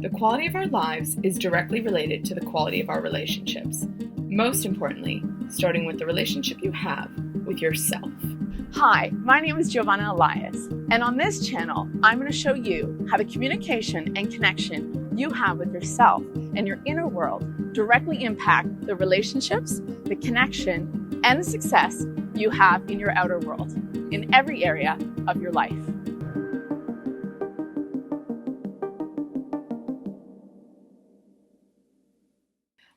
The quality of our lives is directly related to the quality of our relationships. Most importantly, starting with the relationship you have with yourself. Hi, my name is Giovanna Elias, and on this channel, I'm going to show you how the communication and connection you have with yourself and your inner world directly impact the relationships, the connection, and the success you have in your outer world, in every area of your life.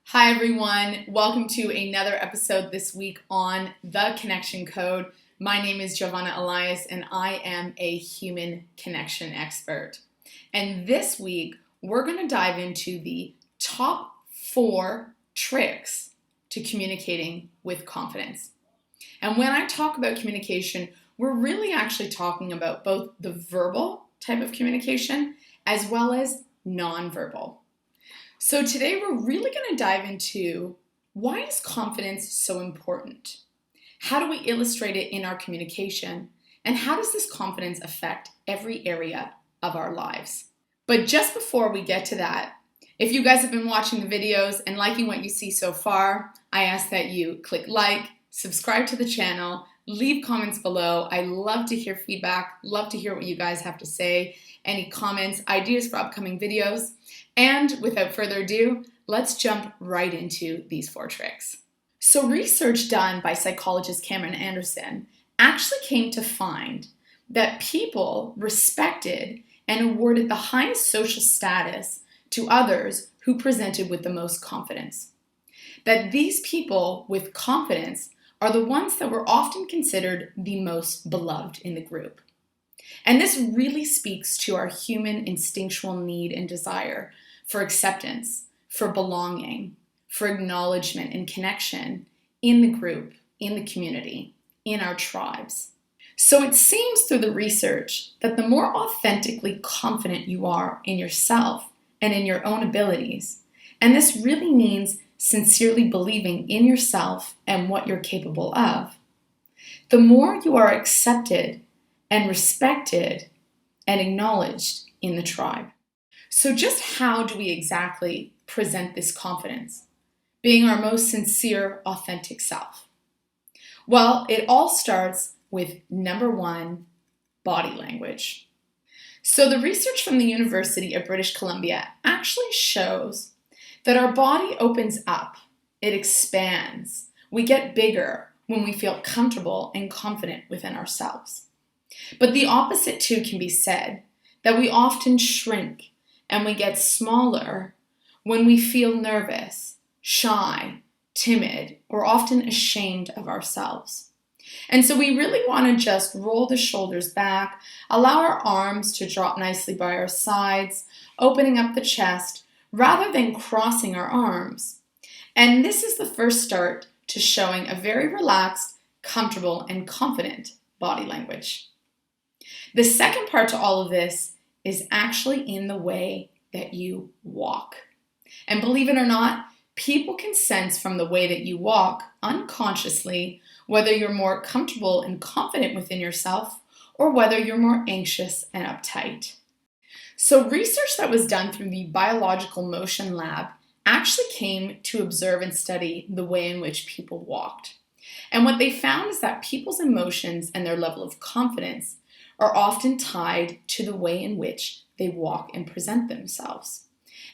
Hi everyone, welcome to another episode this week on The Connection Code. My name is Giovanna Elias and I am a human connection expert. And this week, we're going to dive into the top 4 tricks to communicating with confidence. And when I talk about communication, we're really actually talking about both the verbal type of communication as well as nonverbal. So today we're really going to dive into why is confidence so important? How do we illustrate it in our communication? And how does this confidence affect every area of our lives? But just before we get to that, if you guys have been watching the videos and liking what you see so far, I ask that you click like, subscribe to the channel, leave comments below. I love to hear feedback, love to hear what you guys have to say, any comments, ideas for upcoming videos. And without further ado, let's jump right into these 4 tricks. So research done by psychologist Cameron Anderson actually came to find that people respected and awarded the highest social status to others who presented with the most confidence. That these people with confidence are the ones that were often considered the most beloved in the group. And this really speaks to our human instinctual need and desire for acceptance, for belonging, for acknowledgement and connection in the group, in the community, in our tribes. So it seems through the research that the more authentically confident you are in yourself and in your own abilities, and this really means sincerely believing in yourself and what you're capable of, the more you are accepted and respected and acknowledged in the tribe. So just how do we exactly present this confidence? Being our most sincere, authentic self. Well, it all starts with number 1, body language. So the research from the University of British Columbia actually shows that our body opens up, it expands, we get bigger when we feel comfortable and confident within ourselves. But the opposite too can be said, that we often shrink and we get smaller when we feel nervous, shy, timid, or often ashamed of ourselves. And so we really want to just roll the shoulders back, allow our arms to drop nicely by our sides, opening up the chest, rather than crossing our arms. And this is the first start to showing a very relaxed, comfortable, and confident body language. The second part to all of this is actually in the way that you walk. And believe it or not, people can sense from the way that you walk unconsciously whether you're more comfortable and confident within yourself or whether you're more anxious and uptight. So research that was done through the Biological Motion Lab actually came to observe and study the way in which people walked. And what they found is that people's emotions and their level of confidence are often tied to the way in which they walk and present themselves.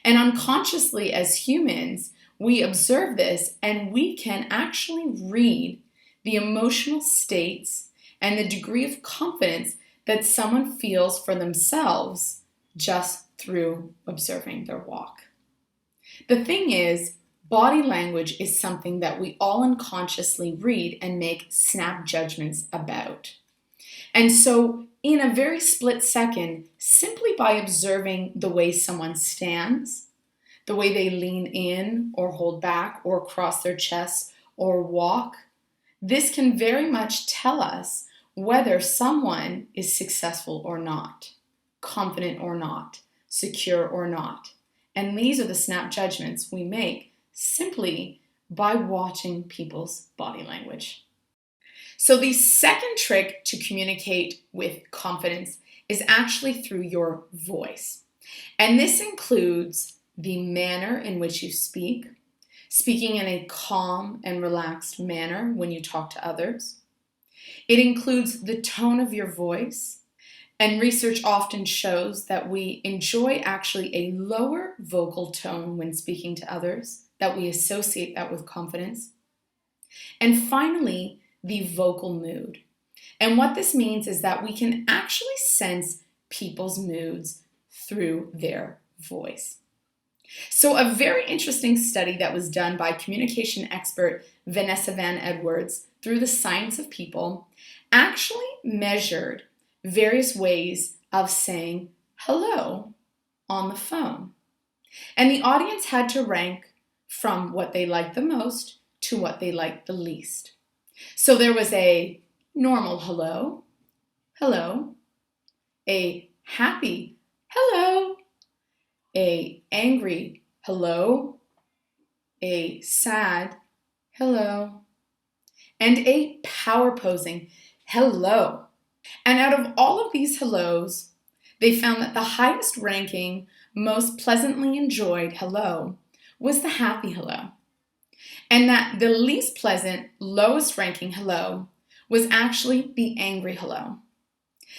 And unconsciously as humans, we observe this and we can actually read the emotional states and the degree of confidence that someone feels for themselves just through observing their walk. The thing is, body language is something that we all unconsciously read and make snap judgments about. And so in a very split second, simply by observing the way someone stands, the way they lean in or hold back or cross their chest or walk, this can very much tell us whether someone is successful or not, confident or not, secure or not. And these are the snap judgments we make simply by watching people's body language. So the second trick to communicate with confidence is actually through your voice. And this includes the manner in which you speak, speaking in a calm and relaxed manner when you talk to others. It includes the tone of your voice, and research often shows that we enjoy actually a lower vocal tone when speaking to others, that we associate that with confidence. And finally, the vocal mood. And what this means is that we can actually sense people's moods through their voice. So a very interesting study that was done by communication expert Vanessa Van Edwards through the Science of People actually measured various ways of saying hello on the phone. And the audience had to rank from what they liked the most to what they liked the least. So there was a normal hello, hello, a happy hello, a angry hello, a sad hello, and a power posing hello. And out of all of these hellos, they found that the highest ranking, most pleasantly enjoyed hello was the happy hello. And that the least pleasant, lowest ranking hello was actually the angry hello.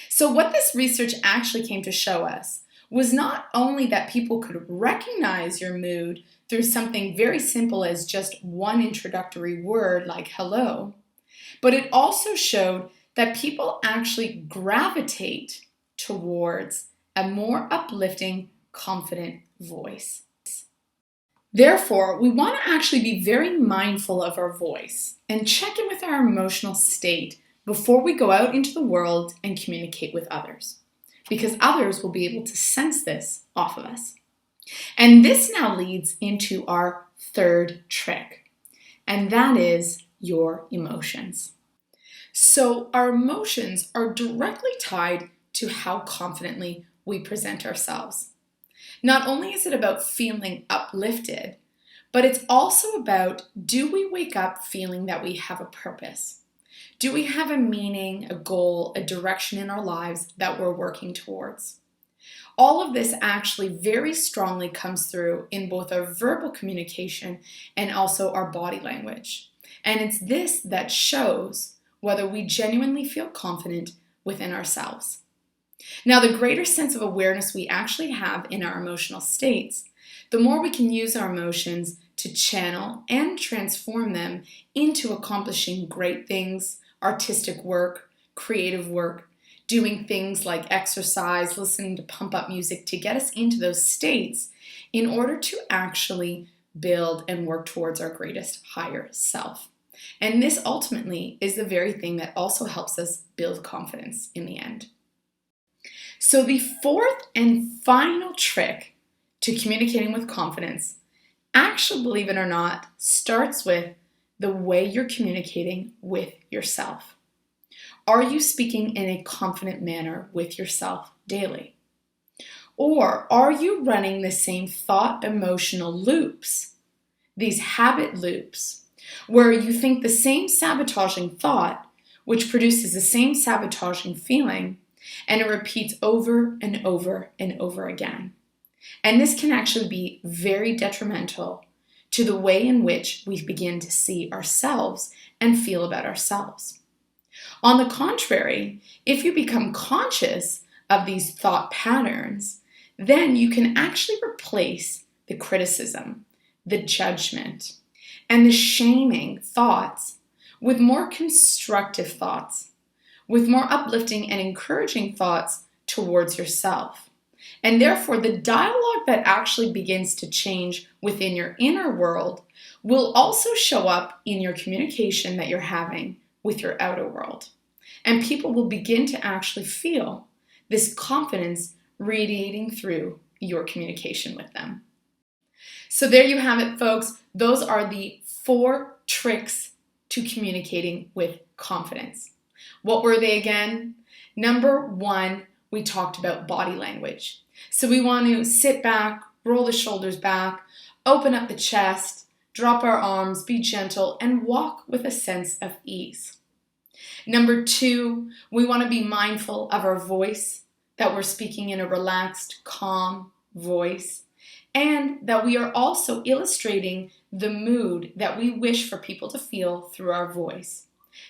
So what this research actually came to show us was not only that people could recognize your mood through something very simple as just one introductory word like hello, but it also showed that people actually gravitate towards a more uplifting, confident voice. Therefore, we want to actually be very mindful of our voice and check in with our emotional state before we go out into the world and communicate with others, because others will be able to sense this off of us. And this now leads into our third trick, and that is your emotions. So our emotions are directly tied to how confidently we present ourselves. Not only is it about feeling uplifted, but it's also about, do we wake up feeling that we have a purpose? Do we have a meaning, a goal, a direction in our lives that we're working towards? All of this actually very strongly comes through in both our verbal communication and also our body language. And it's this that shows whether we genuinely feel confident within ourselves. Now, the greater sense of awareness we actually have in our emotional states, the more we can use our emotions to channel and transform them into accomplishing great things, artistic work, creative work, doing things like exercise, listening to pump up music to get us into those states in order to actually build and work towards our greatest higher self. And this ultimately is the very thing that also helps us build confidence in the end. So the fourth and final trick to communicating with confidence, actually, believe it or not, starts with the way you're communicating with yourself. Are you speaking in a confident manner with yourself daily? Or are you running the same thought emotional loops, these habit loops, where you think the same sabotaging thought, which produces the same sabotaging feeling, and it repeats over and over and over again? And this can actually be very detrimental to the way in which we begin to see ourselves and feel about ourselves. On the contrary, if you become conscious of these thought patterns, then you can actually replace the criticism, the judgment, and the shaming thoughts with more constructive thoughts, with more uplifting and encouraging thoughts towards yourself. And therefore, the dialogue that actually begins to change within your inner world will also show up in your communication that you're having with your outer world. And people will begin to actually feel this confidence radiating through your communication with them. So there you have it, folks. Those are the 4 tricks to communicating with confidence. What were they again? Number 1, we talked about body language. So we want to sit back, roll the shoulders back, open up the chest, drop our arms, be gentle, and walk with a sense of ease. Number 2, we want to be mindful of our voice, that we're speaking in a relaxed, calm voice, and that we are also illustrating the mood that we wish for people to feel through our voice.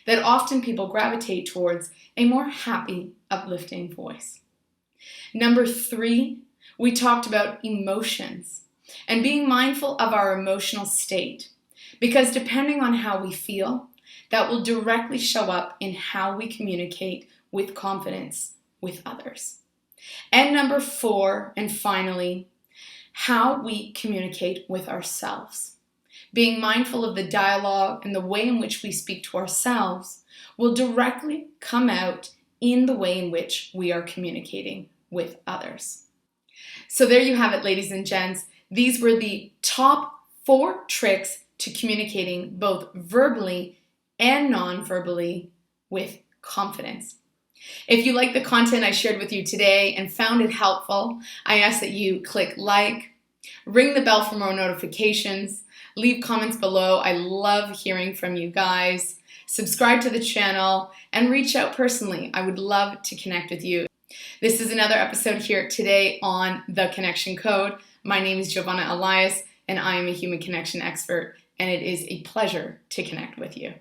That often people gravitate towards a more happy, uplifting voice. Number 3, we talked about emotions and being mindful of our emotional state, because depending on how we feel, that will directly show up in how we communicate with confidence with others. And number 4, and finally, how we communicate with ourselves. Being mindful of the dialogue and the way in which we speak to ourselves will directly come out in the way in which we are communicating with others. So there you have it, ladies and gents. These were the top 4 tricks to communicating both verbally and non-verbally with confidence. If you like the content I shared with you today and found it helpful, I ask that you click like, ring the bell for more notifications, leave comments below. I love hearing from you guys. Subscribe to the channel and reach out personally. I would love to connect with you. This is another episode here today on The Connection Code. My name is Giovanna Elias, and I am a human connection expert, and it is a pleasure to connect with you.